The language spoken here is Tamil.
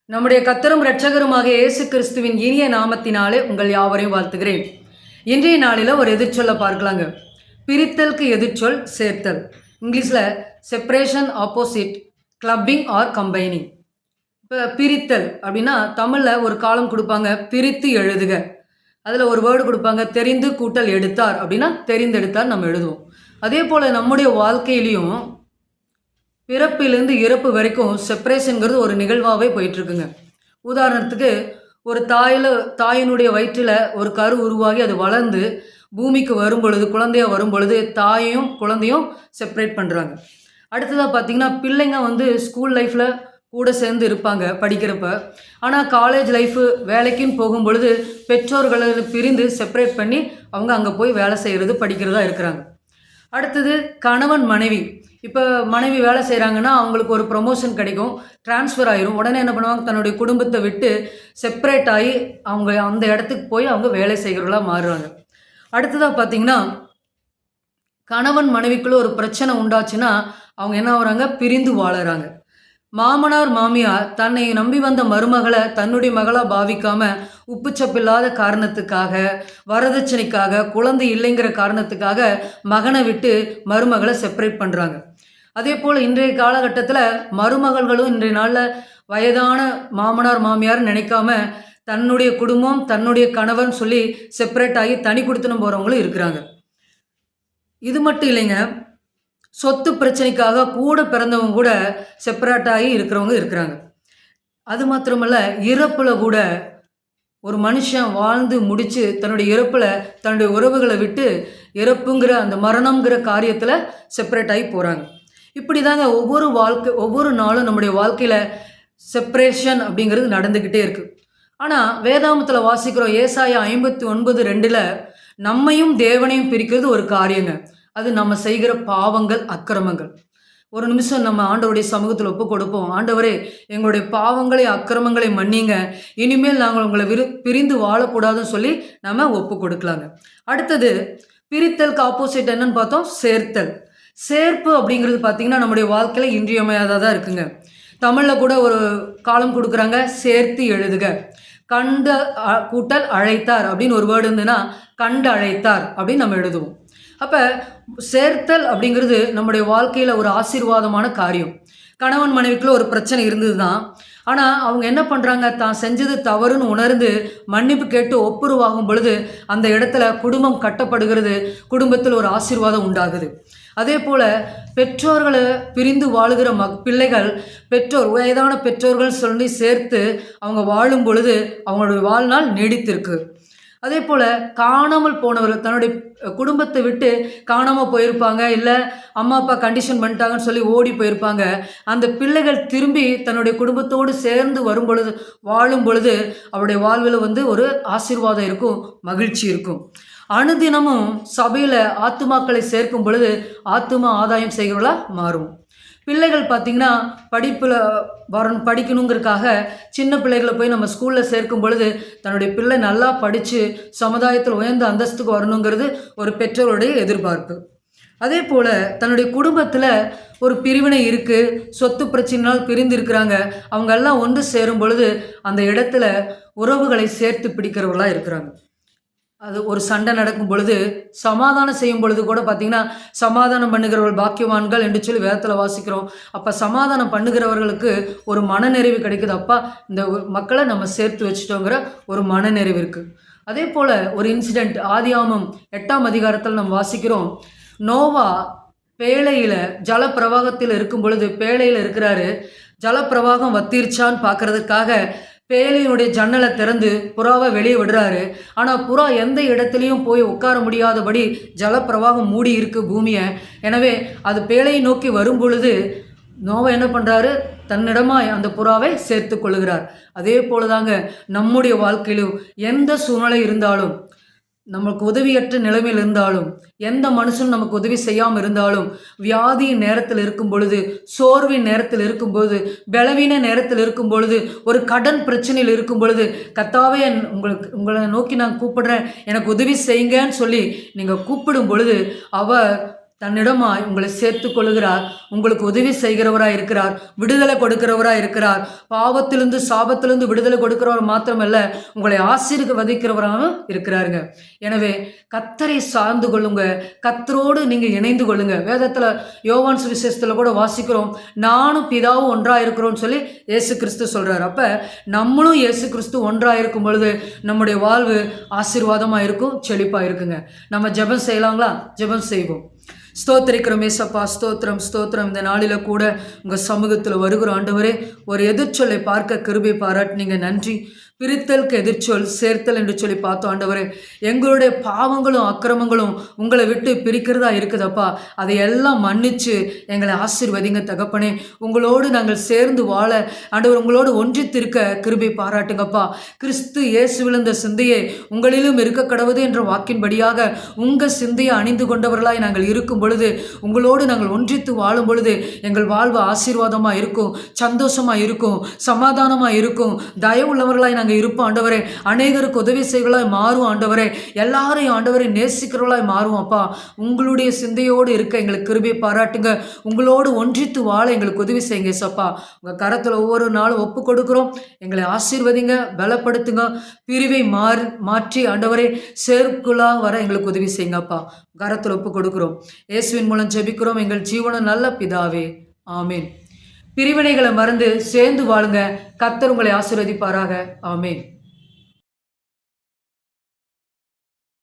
நம்முடைய கர்த்தரும் இரட்சகருமாகிய இயேசு கிறிஸ்துவின் இனிய நாமத்தினாலே உங்கள் யாவரையும் வாழ்த்துகிறேன். இன்றைய நாளில் ஒரு எதிர்ச்சொல்லை பார்க்கலாங்க. பிரித்தலுக்கு எதிர்ச்சொல் சேர்த்தல். இங்கிலீஷில் separation opposite clubbing or combining. இப்போ பிரித்தல் அப்படின்னா தமிழில் ஒரு காலம் கொடுப்பாங்க, பிரித்து எழுதுக. அதில் ஒரு வேர்டு கொடுப்பாங்க, தெரிந்து கூட்டல் எடுத்தார் அப்படின்னா தெரிந்தெடுத்தார் நம்ம எழுதுவோம். அதே போல் நம்முடைய வாழ்க்கையிலையும் பிறப்பிலிருந்து இறப்பு வரைக்கும் செப்பரேஷனுங்கிறது ஒரு நிகழ்வாகவே போயிட்டுருக்குங்க. உதாரணத்துக்கு ஒரு தாயினுடைய வயிற்றில் ஒரு கரு உருவாகி அது வளர்ந்து பூமிக்கு வரும் பொழுது, குழந்தையாக வரும் பொழுது தாயையும் குழந்தையும் செப்பரேட் பண்ணுறாங்க. அடுத்ததாக பார்த்திங்கன்னா பிள்ளைங்க ஸ்கூல் லைஃப்பில் கூட சேர்ந்து இருப்பாங்க படிக்கிறப்ப. ஆனால் காலேஜ் லைஃபு வேலைக்குன்னு போகும் பொழுது பெற்றோர்களை பிரிந்து செப்பரேட் பண்ணி அவங்க அங்கே போய் வேலை செய்கிறது படிக்கிறதா இருக்கிறாங்க. அடுத்தது கணவன் மனைவி. இப்போ மனைவி வேலை செய்கிறாங்கன்னா அவங்களுக்கு ஒரு ப்ரொமோஷன் கிடைக்கும், ட்ரான்ஸ்ஃபர் ஆயிரும். உடனே என்ன பண்ணுவாங்க, தன்னுடைய குடும்பத்தை விட்டு செப்பரேட் ஆகி அவங்க அந்த இடத்துக்கு போய் அவங்க வேலை செய்கிறவர்களாக மாறுறாங்க. அடுத்ததாக பார்த்திங்கன்னா கணவன் மனைவிக்குள்ளே ஒரு பிரச்சனை உண்டாச்சுன்னா அவங்க என்ன ஆகுறாங்க, பிரிந்து வாழறாங்க. மாமனார் மாமியார் தன்னை நம்பி வந்த மருமகளை தன்னுடைய மகளாக பாவிக்காம உப்புச்சப்பில்லாத காரணத்துக்காக, வரதட்சணைக்காக, குழந்தை இல்லைங்கிற காரணத்துக்காக மகனை விட்டு மருமகளை செப்பரேட் பண்ணுறாங்க. அதே போல் இன்றைய காலகட்டத்தில் மருமகள்களும் இன்றைய நாளில் வயதான மாமனார் மாமியார் நினைக்காம தன்னுடைய குடும்பம் தன்னுடைய கணவன் சொல்லி செப்பரேட் ஆகி தனி கொடுத்துன்னு போகிறவங்களும் இருக்கிறாங்க. இது மட்டும் இல்லைங்க, சொத்து பிரச்சனைக்காக கூட பிறந்தவங்க கூட செப்பரேட் ஆகி இருக்கிறவங்க இருக்கிறாங்க. அது மாத்திரமல்ல, இறப்பில் கூட ஒரு மனுஷன் வாழ்ந்து முடித்து தன்னுடைய இறப்பில் தன்னுடைய உறவுகளை விட்டு இறப்புங்கிற அந்த மரணங்கிற காரியத்தில் செப்பரேட் ஆகி போகிறாங்க. இப்படி தாங்க ஒவ்வொரு நாளும் நம்முடைய வாழ்க்கையில் செப்பரேஷன் அப்படிங்கிறது நடந்துக்கிட்டே இருக்குது. ஆனால் வேதாமத்தில் வாசிக்கிறோம், ஏசாயா 59:2 நம்மையும் தேவனையும் பிரிக்கிறது ஒரு காரியங்க. அது நம்ம செய்கிற பாவங்கள், அக்கிரமங்கள். ஒரு நிமிஷம் நம்ம ஆண்டவருடைய சமூகத்தில் ஒப்பு கொடுப்போம். ஆண்டவரே, எங்களுடைய பாவங்களை அக்கிரமங்களை மன்னிங்க, இனிமேல் நாங்கள் உங்களை பிரிந்து வாழக்கூடாதுன்னு சொல்லி நம்ம ஒப்பு கொடுக்கலாங்க. அடுத்தது பிரித்தலுக்கு ஆப்போசிட் என்னன்னு பார்த்தோம், சேர்த்தல். சேர்ப்பு அப்படிங்கிறது பார்த்திங்கன்னா நம்முடைய வாழ்க்கையில் இன்றியமையாததாக இருக்குங்க. தமிழில் கூட ஒரு காலம் கொடுக்குறாங்க, சேர்த்து எழுதுக. கண்டு கூட்டல் அழைத்தார் அப்படின்னு ஒரு வேர்டு இருந்ததுன்னா கண்டு அழைத்தார் அப்படின்னு நம்ம எழுதுவோம். அப்போ சேர்த்தல் அப்படிங்கிறது நம்முடைய வாழ்க்கையில் ஒரு ஆசீர்வாதமான காரியம். கணவன் மனைவிக்குள்ள ஒரு பிரச்சனை இருந்தது தான். ஆனால் அவங்க என்ன பண்ணுறாங்க, தான் செஞ்சது தவறுன்னு உணர்ந்து மன்னிப்பு கேட்டு ஒப்புரவாகும் பொழுது அந்த இடத்துல குடும்பம் கட்டப்படுகிறது, குடும்பத்தில் ஒரு ஆசீர்வாதம் உண்டாகுது. அதே போல் பெற்றோர்களை பிரிந்து வாழுகிற பிள்ளைகள் வயதான பெற்றோர்கள் சொல்லி சேர்த்து அவங்க வாழும் பொழுது அவங்களுடைய வாழ்நாள் நீடித்திருக்கு. அதே போல் காணாமல் போனவர்கள் தன்னுடைய குடும்பத்தை விட்டு காணாமல் போயிருப்பாங்க, இல்லை அம்மா அப்பா கண்டிஷன் பண்ணிட்டாங்கன்னு சொல்லி ஓடி போயிருப்பாங்க. அந்த பிள்ளைகள் திரும்பி தன்னுடைய குடும்பத்தோடு சேர்ந்து வரும் பொழுது வாழும் பொழுது அவருடைய வாழ்வில் ஒரு ஆசீர்வாதம் இருக்கும், மகிழ்ச்சி இருக்கும். அனுதினமும் சபையில் ஆத்துமாக்களை சேர்க்கும் பொழுது ஆத்துமா ஆதாயம் செய்கிறவர்களா மாறும். பிள்ளைகள் பார்த்திங்கன்னா படிக்கணுங்கிறதுக்காக சின்ன பிள்ளைகளை போய் நம்ம ஸ்கூலில் சேர்க்கும் பொழுது தன்னுடைய பிள்ளை நல்லா படித்து சமுதாயத்தில் உயர்ந்த அந்தஸ்துக்கு வரணுங்கிறது ஒரு பெற்றோருடைய எதிர்பார்ப்பு. அதே போல் தன்னுடைய குடும்பத்தில் ஒரு பிரிவினை இருக்குது, சொத்து பிரச்சனைனால் பிரிந்து இருக்கிறாங்க, அவங்கெல்லாம் ஒன்று சேரும் பொழுது அந்த இடத்துல உறவுகளை சேர்த்து பிடிக்கிறவர்களாக இருக்கிறாங்க. அது ஒரு சண்டை நடக்கும் பொழுது சமாதானம் செய்யும் பொழுது கூட பார்த்திங்கன்னா சமாதானம் பண்ணுகிறவர்கள் பாக்கியவான்கள் என்று சொல்லி வேதத்தில் வாசிக்கிறோம். அப்போ சமாதானம் பண்ணுகிறவர்களுக்கு ஒரு மனநிறைவு கிடைக்குது. அப்பா, இந்த மக்களை நம்ம சேர்த்து வச்சுட்டோங்கிற ஒரு மனநிறைவு இருக்குது. அதே போல் ஒரு இன்சிடெண்ட் ஆதியாகமம் 8ஆம் அதிகாரத்தில் நம்ம வாசிக்கிறோம். நோவா பேழையில் ஜலப்பிரவாகத்தில் இருக்கும் பொழுது பேழையில் இருக்கிறாரு. ஜலப்பிரவாகம் வத்திருச்சான்னு பார்க்கறதுக்காக பேழையினுடைய ஜன்னலை திறந்து புறாவை வெளியே விடுறாரு. ஆனால் புறா எந்த இடத்துலையும் போய் உட்கார முடியாதபடி ஜலப்பிரவாகம் மூடி இருக்கு பூமியை. எனவே அது பேழையை நோக்கி வரும் பொழுது நோவா என்ன பண்ணுறாரு, தன்னிடமாய் அந்த புறாவை சேர்த்து கொள்ளுகிறார். அதே போலதாங்க நம்முடைய வாழ்க்கையிலும் எந்த சூழ்நிலை இருந்தாலும், நமக்கு உதவியற்ற நிலைமையில் இருந்தாலும், எந்த மனுஷனும் நமக்கு உதவி செய்யாமல் இருந்தாலும், வியாதியின் நேரத்தில் இருக்கும் பொழுது, சோர்வின் நேரத்தில் இருக்கும் பொழுது, பலவீன நேரத்தில் இருக்கும் பொழுது, ஒரு கடன் பிரச்சனையில் இருக்கும் பொழுது, கர்த்தாவே உங்களை நோக்கி நான் கூப்பிடுறேன், எனக்கு உதவி செய்யுங்கன்னு சொல்லி நீங்கள் கூப்பிடும் பொழுது அவர் தன்னிடமாய் உங்களை சேர்த்து கொள்கிறார். உங்களுக்கு உதவி செய்கிறவராய் இருக்கிறார். விடுதலை கொடுக்கிறவராய் இருக்கிறார். பாவத்திலிருந்து சாபத்திலிருந்து விடுதலை கொடுக்கிறவர் மாத்திரமல்ல, உங்களை ஆசீர்வதிக்கிறவராகவும் இருக்கிறாருங்க. எனவே கர்த்தரை சார்ந்து கொள்ளுங்க. கர்த்தரோடு நீங்க இணைந்து கொள்ளுங்க. வேதத்துல யோவான் சுவிசேஷத்துல கூட வாசிக்கிறோம், நானும் பிதாவும் ஒன்றா இருக்கிறோம்னு சொல்லி இயேசு கிறிஸ்து சொல்றாரு. அப்ப நம்மளும் இயேசு கிறிஸ்து ஒன்றா இருக்கும் பொழுது நம்முடைய வாழ்வு ஆசீர்வாதமா இருக்கும், செழிப்பா இருக்குங்க. நம்ம ஜெபம் செய்யலாங்களா? ஜெபம் செய்வோம். ஸ்தோத்திரிக்கிறோம் ஏசப்பா, ஸ்தோத்திரம் ஸ்தோத்திரம். இந்த நாளில கூட உங்கள் சமூகத்தில் வருகிற ஆண்டவரே, ஒரு எதிர்ச்சொல்லை பார்க்க கிருபை பாராட்டினீங்க, நன்றி. பிரித்தலுக்கு எதிர்ச்சொல் சேர்த்தல் என்று சொல்லி பார்த்தோம் ஆண்டவரே. எங்களுடைய பாவங்களும் அக்கிரமங்களும் உங்களை விட்டு பிரிக்கிறதா இருக்குதப்பா. அதை எல்லாம் மன்னிச்சு எங்களை ஆசீர்வதிங்க தகப்பனே. உங்களோடு நாங்கள் சேர்ந்து வாழ ஆண்டவர் உங்களோடு ஒன்றித்திருக்க கிருபை பாராட்டுங்கப்பா. கிறிஸ்து இயேசுவில் இந்த சிந்தையை உங்களிலும் இருக்க கடவுது என்ற வாக்கின்படியாக உங்கள் சிந்தையை அணிந்து கொண்டவர்களாய் நாங்கள் இருக்கும் பொழுது, உங்களோடு நாங்கள் ஒன்றித்து வாழும் பொழுது எங்கள் வாழ்வு ஆசீர்வாதமாக இருக்கும், சந்தோஷமாக இருக்கும், சமாதானமாக இருக்கும், தயவுள்ளவர்களாய் நாங்கள் இருப்போம் ஆண்டவரே. அநேகருக்கு உதவி செய்களாய் மாறுவோம் ஆண்டவரே. எல்லாரையும் ஆண்டவரை நேசிக்கிறவர்களாய் மாறுவோம் அப்பா. உங்களுடைய சிந்தையோடு இருக்க எங்களுக்கு கிருபை பாராட்டுங்க. உங்களோடு ஒன்றித்து வாழ எங்களுக்கு உதவி செய்யுங்க சப்பா. உங்கள் கரத்தில் ஒவ்வொரு நாளும் ஒப்பு கொடுக்குறோம். எங்களை ஆசீர்வதிங்க, பலப்படுத்துங்க. பிரிவை மாற்றி ஆண்டவரே சேர்க்குள்ளா வர எங்களுக்கு உதவி செய்யுங்கப்பா. கரத்தில் ஒப்பு கொடுக்குறோம். இயேசுவின் மூலம் ஜெபிக்கிறோம் எங்கள் ஜீவன நல்ல பிதாவே, ஆமீன். பிரிவினைகளை மறந்து சேர்ந்து வாழுங்க. கர்த்தர் உங்களை ஆசீர்வதிப்பாராக. ஆமீன்.